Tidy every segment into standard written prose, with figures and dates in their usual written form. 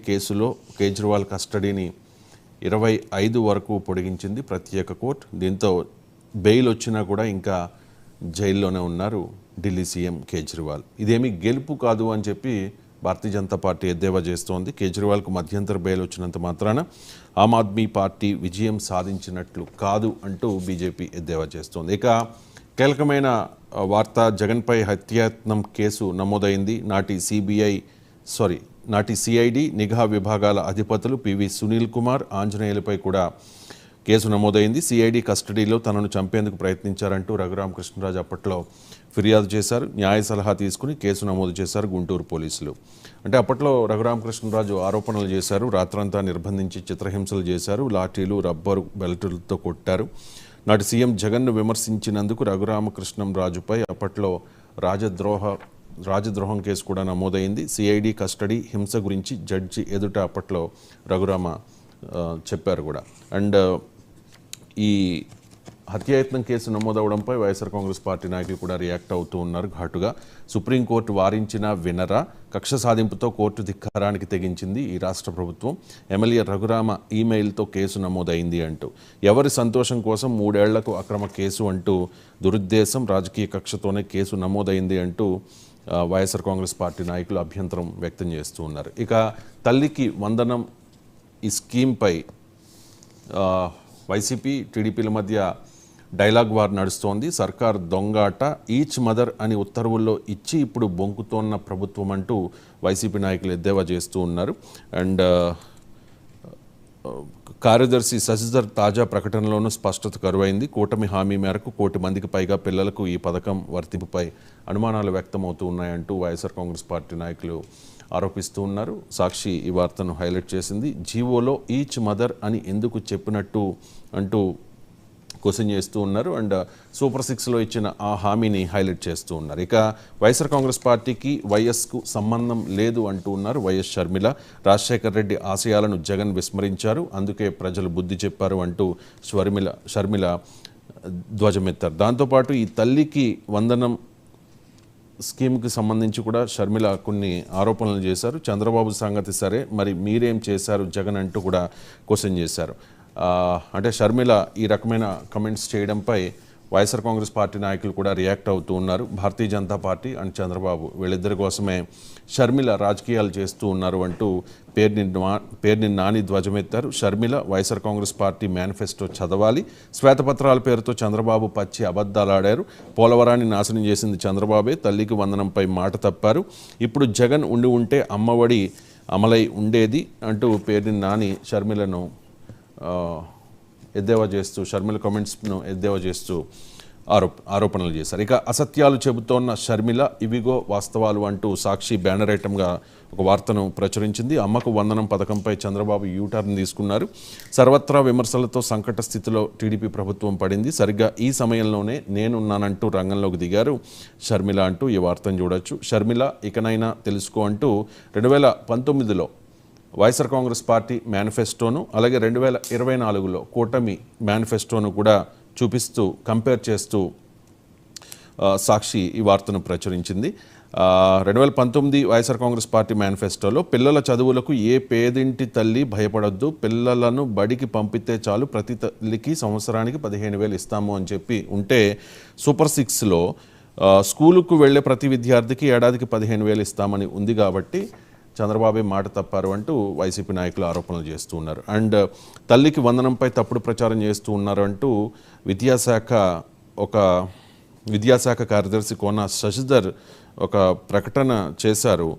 కేసులో కేజ్రీవాల్ కస్టడీని 25 వరకు పొడిగించింది ప్రత్యేక కోర్టు. దీంతో బెయిల్ వచ్చినా కూడా ఇంకా జైల్లోనే ఉన్నారు ఢిల్లీ సీఎం కేజ్రీవాల్. ఇదేమీ గెలుపు కాదు అని చెప్పి భారతీయ జనతా పార్టీ ఎద్దేవా చేస్తోంది. కేజ్రీవాల్కు మధ్యంతర బెయిల్ వచ్చినంత మాత్రాన ఆమ్ ఆద్మీ పార్టీ విజయం సాధించినట్లు కాదు అంటూ బీజేపీ ఎద్దేవా చేస్తోంది. ఇక కీలకమైన వార్త, జగన్పై హత్యాయత్నం కేసు నమోదైంది. నాటి సిఐడి నిఘా విభాగాల అధిపతులు పివి సునీల్ కుమార్, ఆంజనేయులపై కూడా కేసు నమోదైంది. సిఐడి కస్టడీలో తనను చంపేందుకు ప్రయత్నించారంటూ రఘురామకృష్ణరాజు అప్పట్లో ఫిర్యాదు చేశారు. న్యాయ సలహా తీసుకుని కేసు నమోదు చేశారు గుంటూరు పోలీసులు. అంటే అప్పట్లో రఘురామకృష్ణరాజు ఆరోపణలు చేశారు. రాత్రంతా నిర్బంధించి చిత్రహింసలు చేశారు. లాఠీలు, రబ్బరు బెల్టులతో కొట్టారు. నాటి సీఎం జగన్ను విమర్శించినందుకు రఘురామకృష్ణరాజుపై అప్పట్లో రాజద్రోహం కేసు కూడా నమోదైంది. సిఐడి కస్టడీ హింస గురించి జడ్జి ఎదుట అప్పట్లో రఘురామ చెప్పారు కూడా. అండ్ ఈ హత్యాయత్నం కేసు నమోదవడంపై వైఎస్ఆర్ కాంగ్రెస్ పార్టీ నాయకులు కూడా రియాక్ట్ అవుతూ ఉన్నారు ఘాటుగా. సుప్రీంకోర్టు వారించిన వినరా, కక్ష సాధింపుతో కోర్టు ధిక్కారానికి తెగించింది ఈ రాష్ట్ర ప్రభుత్వం. ఎమ్మెల్యే రఘురామ ఈమెయిల్తో కేసు నమోదైంది అంటూ, ఎవరి సంతోషం కోసం 3 ఏళ్లకు అక్రమ కేసు అంటూ దురుద్దేశం, రాజకీయ కక్షతోనే కేసు నమోదైంది అంటూ వైఎస్ఆర్ కాంగ్రెస్ పార్టీ నాయకులు అభ్యంతరం వ్యక్తం చేస్తూ ఉన్నారు. ఇక తల్లికి వందనం ఈ స్కీమ్పై వైసీపీ టీడీపీల మధ్య డైలాగ్ వార్ నడుస్తోంది. సర్కార్ దొంగాట, ఈచ్ మదర్ అని ఉత్తర్వుల్లో ఇచ్చి ఇప్పుడు బొంకుతోన్న ప్రభుత్వం అంటూ వైసీపీ నాయకులు ఎద్దేవా చేస్తూ ఉన్నారు. అండ్ కార్యదర్శి శశిధర్ తాజా ప్రకటనలోనూ స్పష్టత కరువైంది. కూటమి హామీ మేరకు 1 కోటి మందికి పైగా పిల్లలకు ఈ పథకం వర్తింపుపై అనుమానాలు వ్యక్తమవుతూ ఉన్నాయంటూ వైఎస్ఆర్ కాంగ్రెస్ పార్టీ నాయకులు ఆరోపిస్తూ ఉన్నారు. సాక్షి ఈ వార్తను హైలైట్ చేసింది. జీవోలో ఈచ్ మదర్ అని ఎందుకు చెప్పినట్టు అంటూ క్వశ్చన్ చేస్తూ ఉన్నారు. అండ్ సూపర్ 6లో ఇచ్చిన ఆ హామీని హైలైట్ చేస్తూ ఉన్నారు. ఇక వైఎస్ఆర్ కాంగ్రెస్ పార్టీకి వైఎస్కు సంబంధం లేదు అంటూ ఉన్నారు వైఎస్ షర్మిల. రాజశేఖర రెడ్డి ఆశయాలను జగన్ విస్మరించారు, అందుకే ప్రజలు బుద్ధి చెప్పారు అంటూ షర్మిల ధ్వజమెత్తారు. దాంతోపాటు ఈ తల్లికి వందనం స్కీమ్కి సంబంధించి కూడా షర్మిల కొన్ని ఆరోపణలు చేశారు. చంద్రబాబు సంగతి సరే, మరి మీరేం చేశారు జగన్ అంటూ కూడా క్వశ్చన్ చేశారు. అంటే షర్మిల ఈ రకమైన కమెంట్స్ చేయడంపై వైఎస్ఆర్ కాంగ్రెస్ పార్టీ నాయకులు కూడా రియాక్ట్ అవుతూ ఉన్నారు. భారతీయ జనతా పార్టీ అండ్ చంద్రబాబు వీళ్ళిద్దరి కోసమే షర్మిల రాజకీయాలు చేస్తూ ఉన్నారు అంటూ పేర్ని నాని ధ్వజమెత్తారు. షర్మిల వైఎస్ఆర్ కాంగ్రెస్ పార్టీ మేనిఫెస్టో చదవాలి. శ్వేతపత్రాల పేరుతో చంద్రబాబు పచ్చి అబద్ధాలాడారు. పోలవరాన్ని నాశనం చేసింది చంద్రబాబే. తల్లికి వందనంపై మాట తప్పారు. ఇప్పుడు జగన్ ఉంటే అమ్మఒడి అమలై ఉండేది అంటూ పేర్ని నాని షర్మిలను ఎద్దేవా చేస్తూ, షర్మిల కామెంట్స్ను ఎద్దేవా చేస్తూ ఆరోపణలు చేశారు. ఇక అసత్యాలు చెబుతోన్న షర్మిల, ఇవిగో వాస్తవాలు అంటూ సాక్షి బ్యానర్ ఐటమ్గా ఒక వార్తను ప్రచురించింది. అమ్మకు వందనం పథకంపై చంద్రబాబు యూటర్న్ తీసుకున్నారు. సర్వత్రా విమర్శలతో సంకట స్థితిలో టీడీపీ ప్రభుత్వం పడింది. సరిగ్గా ఈ సమయంలోనే నేనున్నానంటూ రంగంలోకి దిగారు షర్మిల అంటూ ఈ వార్తను చూడొచ్చు. షర్మిల ఇకనైనా తెలుసుకో అంటూ 2019లో వైఎస్ఆర్ కాంగ్రెస్ పార్టీ మేనిఫెస్టోను, అలాగే 2024లో కూటమి మేనిఫెస్టోను కూడా చూపిస్తూ, కంపేర్ చేస్తూ సాక్షి ఈ వార్తను ప్రచురించింది. 2019 వైఎస్ఆర్ కాంగ్రెస్ పార్టీ మేనిఫెస్టోలో పిల్లల చదువులకు ఏ పేదింటి తల్లి భయపడొద్దు, పిల్లలను బడికి పంపితే చాలు, ప్రతి తల్లికి సంవత్సరానికి 15,000 ఇస్తాము అని చెప్పి ఉంటే, సూపర్ 6లో స్కూలుకు వెళ్ళే ప్రతి విద్యార్థికి ఏడాదికి 15,000 ఇస్తామని ఉంది. కాబట్టి చంద్రబాబే మాట తప్పారు అంటూ వైసీపీ నాయకులు ఆరోపణలు చేస్తూ ఉన్నారు. అండ్ తల్లికి వందనంపై తప్పుడు ప్రచారం చేస్తూ ఉన్నారు అంటూ విద్యాశాఖ కార్యదర్శి కోన శశిధర్ ఒక ప్రకటన చేశారు.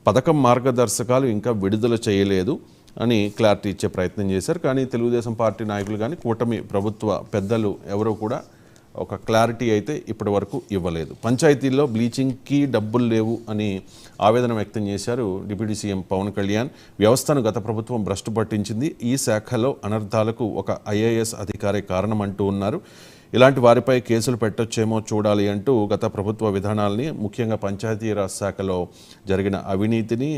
పథకం మార్గదర్శకాలు ఇంకా విడుదల చేయలేదు అని క్లారిటీ ఇచ్చే ప్రయత్నం చేశారు. కానీ తెలుగుదేశం పార్టీ నాయకులు కానీ కూటమి ప్రభుత్వ పెద్దలు ఎవరూ కూడా ఒక క్లారిటీ అయితే ఇప్పటి వరకు ఇవ్వలేదు. పంచాయతీల్లో బ్లీచింగ్కి డబ్బులు లేవు అని ఆవేదన వ్యక్తం చేశారు డిప్యూటీ సీఎం పవన్ కళ్యాణ్. వ్యవస్థను గత ప్రభుత్వం భ్రష్టు పట్టించింది. ఈ శాఖలో అనర్థాలకు ఒక IAS అధికారే కారణం అంటూ ఉన్నారు. ఇలాంటి వారిపై కేసులు పెట్టొచ్చేమో చూడాలి అంటూ గత ప్రభుత్వ విధానాల్ని, ముఖ్యంగా పంచాయతీరాజ్ శాఖలో జరిగిన అవినీతిని,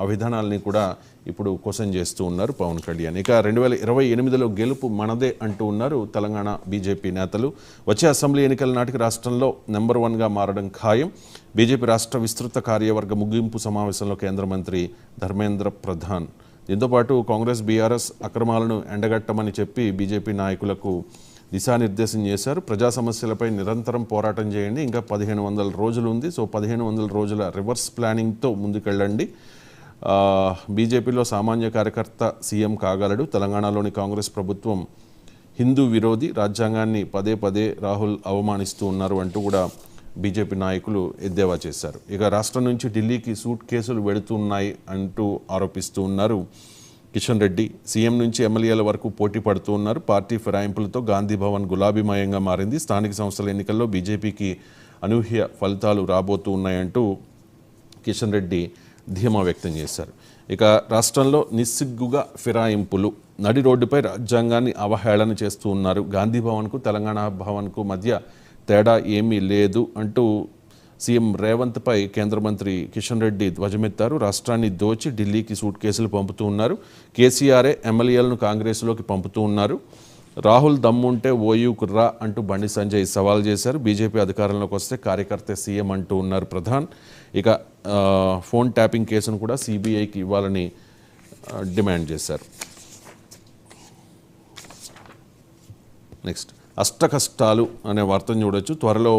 ఆ విధానాల్ని కూడా ఇప్పుడు క్వశ్చన్ చేస్తూ ఉన్నారు పవన్ కళ్యాణ్. ఇక 2028లో గెలుపు మనదే అంటూ ఉన్నారు తెలంగాణ బీజేపీ నేతలు. వచ్చే అసెంబ్లీ ఎన్నికల నాటికి రాష్ట్రంలో నెంబర్ 1గా మారడం ఖాయం. బీజేపీ రాష్ట్ర విస్తృత కార్యవర్గ ముగింపు సమావేశంలో కేంద్ర మంత్రి ధర్మేంద్ర ప్రధాన్, దీంతోపాటు కాంగ్రెస్ బీఆర్ఎస్ అక్రమాలను ఎండగట్టమని చెప్పి బీజేపీ నాయకులకు దిశానిర్దేశం చేశారు. ప్రజా సమస్యలపై నిరంతరం పోరాటం చేయండి, ఇంకా 1500 రోజులు ఉంది, సో 1500 రోజుల రివర్స్ ప్లానింగ్తో ముందుకెళ్ళండి. బీజేపీలో సామాన్య కార్యకర్త సీఎం కాగలడు. తెలంగాణలోని కాంగ్రెస్ ప్రభుత్వం హిందూ విరోధి, రాజ్యాంగాన్ని పదే పదే రాహుల్ అవమానిస్తూ ఉన్నారు అంటూ కూడా బీజేపీ నాయకులు ఎద్దేవా చేశారు. ఇక రాష్ట్రం నుంచి ఢిల్లీకి సూట్ కేసులు వెళుతున్నాయి అంటూ ఆరోపిస్తూ ఉన్నారు కిషన్ రెడ్డి. సీఎం నుంచి ఎమ్మెల్యేల వరకు పోటీ పడుతూ ఉన్నారు. పార్టీ ఫిరాయింపులతో గాంధీ భవన్ గులాబీమయంగా మారింది. స్థానిక సంస్థల ఎన్నికల్లో బీజేపీకి అనూహ్య ఫలితాలు రాబోతూ ఉన్నాయంటూ కిషన్ రెడ్డి ధీమా వ్యక్తం చేశారు. ఇక రాష్ట్రంలో నిస్సిగ్గుగా ఫిరాయింపులు, నడి రోడ్డుపై రాజ్యాంగాన్ని అవహేళన చేస్తూ ఉన్నారు. గాంధీ భవన్కు తెలంగాణ భవన్కు మధ్య తేడా ఏమీ లేదు అంటూ సీఎం రేవంత్పై కేంద్ర మంత్రి కిషన్ రెడ్డి ధ్వజమెత్తారు. రాష్ట్రాన్ని దోచి ఢిల్లీకి సూట్ కేసులు పంపుతూ ఉన్నారు. కేసీఆరే ఎమ్మెల్యేలను కాంగ్రెస్లోకి పంపుతూ ఉన్నారు. రాహుల్ దమ్ముంటే ఓయూకు రా అంటూ బండి సంజయ్ సవాల్ చేశారు. బీజేపీ అధికారంలోకి వస్తే కార్యకర్త సీఎం అంటూ ఉన్నారు ప్రధాన్. ఇక ఫోన్ ట్యాపింగ్ కేసును కూడా సిబిఐకి ఇవ్వాలని డిమాండ్ చేశారు. నెక్స్ట్, అష్టకష్టాలు అనే వార్తను చూడొచ్చు. త్వరలో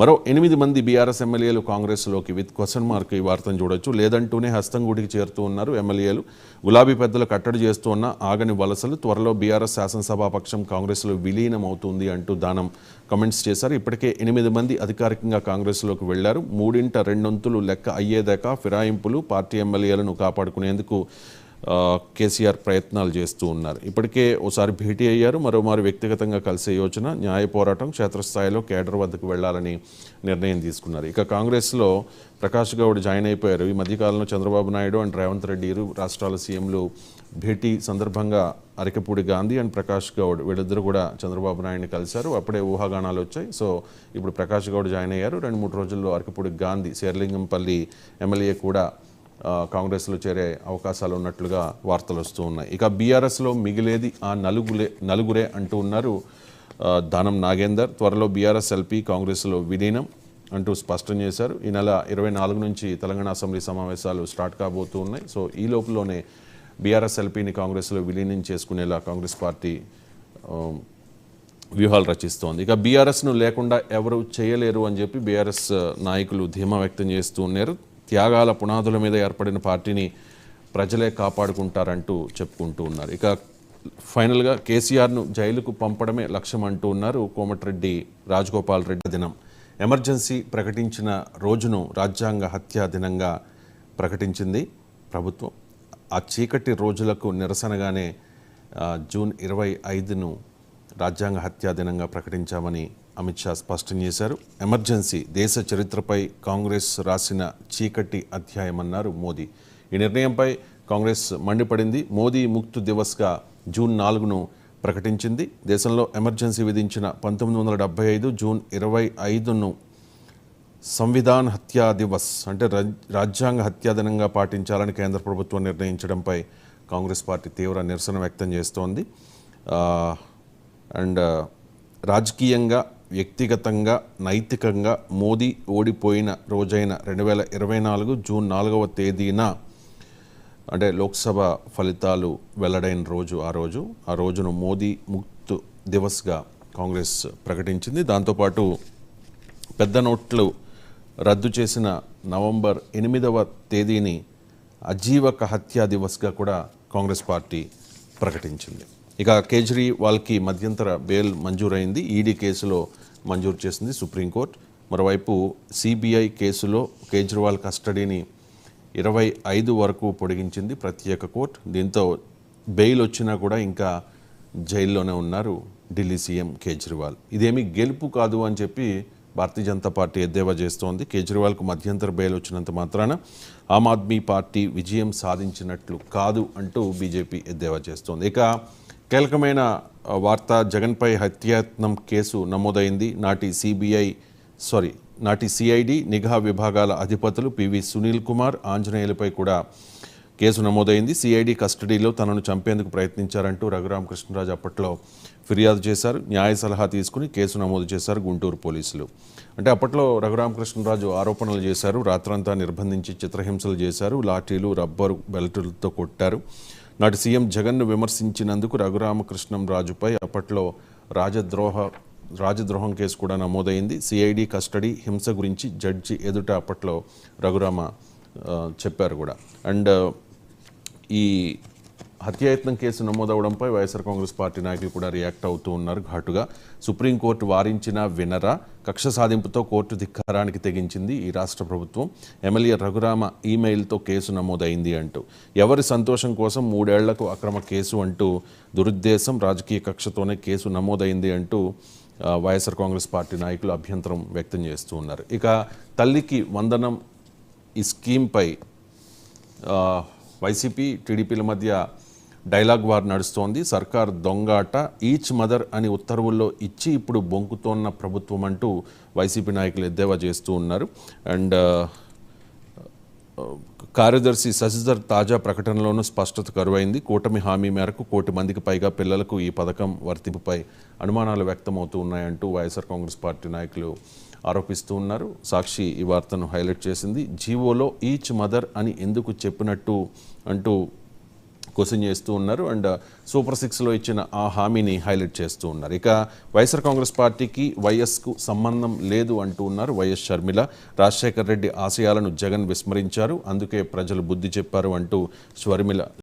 మరో 8 మంది బీఆర్ఎస్ ఎమ్మెల్యేలు కాంగ్రెస్లోకి విత్ క్వశ్చన్ మార్క్ ఈ వార్తను చూడొచ్చు. లేదంటూనే హస్తంగూడికి చేరుతూ ఉన్నారు ఎమ్మెల్యేలు. గులాబీ పెద్దలు కట్టడి చేస్తూ ఉన్న ఆగని వలసలు. త్వరలో బీఆర్ఎస్ శాసనసభాపక్షం కాంగ్రెస్లో విలీనం అవుతుంది అంటూ దానం కమెంట్స్ చేశారు. ఇప్పటికే 8 మంది అధికారికంగా కాంగ్రెస్లోకి వెళ్లారు. 3/2 లెక్క అయ్యేదాకా ఫిరాయింపులు, పార్టీ ఎమ్మెల్యేలను కాపాడుకునేందుకు కేసీఆర్ ప్రయత్నాలు చేస్తూ ఉన్నారు. ఇప్పటికే ఓసారి భేటీ అయ్యారు, మరోమారు వ్యక్తిగతంగా కలిసే యోచన. న్యాయ పోరాటం క్షేత్రస్థాయిలో కేడర్ వద్దకు వెళ్లాలని నిర్ణయం తీసుకున్నారు. ఇక కాంగ్రెస్లో ప్రకాష్ గౌడ్ జాయిన్ అయిపోయారు. ఈ మధ్యకాలంలో చంద్రబాబు నాయుడు అండ్ రేవంత్ రెడ్డి ఇరు రాష్ట్రాల సీఎంలు భేటీ సందర్భంగా అరకపూడి గాంధీ అండ్ ప్రకాష్ గౌడ్ వీళ్ళిద్దరూ కూడా చంద్రబాబు నాయుడిని కలిశారు. అప్పుడే ఊహాగానాలు వచ్చాయి. సో ఇప్పుడు ప్రకాష్ గౌడ్ జాయిన్ అయ్యారు. 2-3 రోజుల్లో అరకపూడి గాంధీ శేర్లింగంపల్లి ఎమ్మెల్యే కూడా కాంగ్రెస్లో చేరే అవకాశాలు ఉన్నట్లుగా వార్తలు వస్తూ ఉన్నాయి. ఇక బీఆర్ఎస్లో మిగిలేది ఆ నలుగురే అంటూ ఉన్నారు దానం నాగేందర్. త్వరలో బీఆర్ఎస్ ఎల్పీ కాంగ్రెస్లో విలీనం అంటూ స్పష్టం చేశారు. ఈ నెల 24 నుంచి తెలంగాణ అసెంబ్లీ సమావేశాలు స్టార్ట్ కాబోతూ ఉన్నాయి. సో ఈ లోపులోనే బీఆర్ఎస్ ఎల్పీని కాంగ్రెస్లో విలీనం చేసుకునేలా కాంగ్రెస్ పార్టీ వ్యూహాలు రచిస్తోంది. ఇక బీఆర్ఎస్ను లేకుండా ఎవరు చేయలేరు అని చెప్పి బీఆర్ఎస్ నాయకులు ధీమా వ్యక్తం చేస్తూ ఉన్నారు. త్యాగాల పునాదుల మీద ఏర్పడిన పార్టీని ప్రజలే కాపాడుకుంటారంటూ చెప్పుకుంటూ ఉన్నారు. ఇక ఫైనల్గా కేసీఆర్ను జైలుకు పంపడమే లక్ష్యం అంటూ ఉన్నారు కోమటిరెడ్డి రాజగోపాల్ రెడ్డి. దినం ఎమర్జెన్సీ ప్రకటించిన రోజును రాజ్యాంగ హత్యా దినంగా ప్రకటించింది ప్రభుత్వం. ఆ చీకటి రోజులకు నిరసనగానే జూన్ 25ను రాజ్యాంగ హత్యా దినంగా ప్రకటించామని అమిత్ షా స్పష్టం చేశారు. ఎమర్జెన్సీ దేశ చరిత్రపై కాంగ్రెస్ రాసిన చీకటి అధ్యాయమన్నారు మోదీ. ఈ నిర్ణయంపై కాంగ్రెస్ మండిపడింది. మోదీ ముక్త్ దివస్గా జూన్ 4ను ప్రకటించింది. దేశంలో ఎమర్జెన్సీ విధించిన 1975 జూన్ 25ను సంవిధాన్ హత్యా దివస్ అంటే రాజ్యాంగ హత్యా దినంగా పాటించాలని కేంద్ర ప్రభుత్వం నిర్ణయించడంపై కాంగ్రెస్ పార్టీ తీవ్ర నిరసన వ్యక్తం చేస్తోంది. అండ్ రాజకీయంగా, వ్యక్తిగతంగా, నైతికంగా మోదీ ఓడిపోయిన రోజైన 2024 జూన్ 4వ తేదీన అంటే లోక్సభ ఫలితాలు వెల్లడైన రోజు ఆ రోజును మోదీ ముక్త్ దివస్గా కాంగ్రెస్ ప్రకటించింది. దాంతోపాటు పెద్ద నోట్లు రద్దు చేసిన నవంబర్ 8వ తేదీని అజీవక హత్యా దివస్గా కూడా కాంగ్రెస్ పార్టీ ప్రకటించింది. ఇక కేజ్రీవాల్కి మధ్యంతర బెయిల్ మంజూరైంది. ఈడీ కేసులో మంజూరు చేసింది సుప్రీంకోర్టు. మరోవైపు సిబిఐ కేసులో కేజ్రీవాల్ కస్టడీని 25 వరకు పొడిగించింది ప్రత్యేక కోర్టు. దీంతో బెయిల్ వచ్చినా కూడా ఇంకా జైల్లోనే ఉన్నారు ఢిల్లీ సీఎం కేజ్రీవాల్. ఇదేమీ గెలుపు కాదు అని చెప్పి భారతీయ జనతా పార్టీ ఎద్దేవా చేస్తోంది. కేజ్రీవాల్కు మధ్యంతర బెయిల్ వచ్చినంత మాత్రాన ఆమ్ ఆద్మీ పార్టీ విజయం సాధించినట్లు కాదు అంటూ బీజేపీ ఎద్దేవా చేస్తోంది. ఇక కీలకమైన వార్త, జగన్పై హత్యాయత్నం కేసు నమోదైంది. నాటి సిఐడి నిఘా విభాగాల అధిపతులు పివి సునీల్ కుమార్, ఆంజనేయులపై కూడా కేసు నమోదైంది. సిఐడి కస్టడీలో తనను చంపేందుకు ప్రయత్నించారంటూ రఘురామకృష్ణరాజు అప్పట్లో ఫిర్యాదు చేశారు. న్యాయ సలహా తీసుకుని కేసు నమోదు చేశారు గుంటూరు పోలీసులు. అంటే అప్పట్లో రఘురామకృష్ణరాజు ఆరోపణలు చేశారు. రాత్రంతా నిర్బంధించి చిత్రహింసలు చేశారు. లాఠీలు, రబ్బరు బెల్టులతో కొట్టారు. నాటి సీఎం జగన్ను విమర్శించినందుకు రఘురామకృష్ణరాజుపై అప్పట్లో రాజద్రోహం కేసు కూడా నమోదైంది. సిఐడి కస్టడీ హింస గురించి జడ్జి ఎదుట అప్పట్లో రఘురామ చెప్పారు కూడా. అండ్ ఈ హత్యాయత్నం కేసు నమోదవడంపై వైఎస్ఆర్ కాంగ్రెస్ పార్టీ నాయకులు కూడా రియాక్ట్ అవుతూ ఉన్నారు ఘాటుగా. సుప్రీంకోర్టు వారించినా వినరా, కక్ష సాధింపుతో కోర్టు ధిక్కారానికి తెగించింది ఈ రాష్ట్ర ప్రభుత్వం. ఎమ్మెల్యే రఘురామ ఈమెయిల్తో కేసు నమోదైంది అంటూ, ఎవరి సంతోషం కోసం 3 ఏళ్లకు అక్రమ కేసు అంటూ దురుద్దేశం, రాజకీయ కక్షతోనే కేసు నమోదైంది అంటూ వైఎస్ఆర్ కాంగ్రెస్ పార్టీ నాయకులు అభ్యంతరం వ్యక్తం చేస్తూ ఉన్నారు. ఇక తల్లికి వందనం ఈ స్కీమ్పై వైసీపీ టీడీపీల మధ్య డైలాగ్ వార్ నడుస్తోంది. సర్కార్ దొంగాట, ఈచ్ మదర్ అని ఉత్తర్వుల్లో ఇచ్చి ఇప్పుడు బొంకుతోన్న ప్రభుత్వం అంటూ వైసీపీ నాయకులు ఎద్దేవా చేస్తూ ఉన్నారు. అండ్ కార్యదర్శి శశిధర్ తాజా ప్రకటనలోనూ స్పష్టత కరువైంది. కూటమి హామీ మేరకు 1 కోటి మందికి పైగా పిల్లలకు ఈ పథకం వర్తింపుపై అనుమానాలు వ్యక్తమవుతూ ఉన్నాయంటూ వైఎస్ఆర్ కాంగ్రెస్ పార్టీ నాయకులు ఆరోపిస్తూ ఉన్నారు. సాక్షి ఈ వార్తను హైలైట్ చేసింది. జీవోలో ఈచ్ మదర్ అని ఎందుకు చెప్పినట్టు అంటూ క్వశ్చన్ చేస్తూ ఉన్నారు. అండ్ సూపర్ 6లో ఇచ్చిన ఆ హామీని హైలైట్ చేస్తూ ఉన్నారు. ఇక వైఎస్ఆర్ కాంగ్రెస్ పార్టీకి వైఎస్కు సంబంధం లేదు అంటూ ఉన్నారు వైఎస్ షర్మిల. రాజశేఖర్ రెడ్డి ఆశయాలను జగన్ విస్మరించారు, అందుకే ప్రజలు బుద్ధి చెప్పారు అంటూ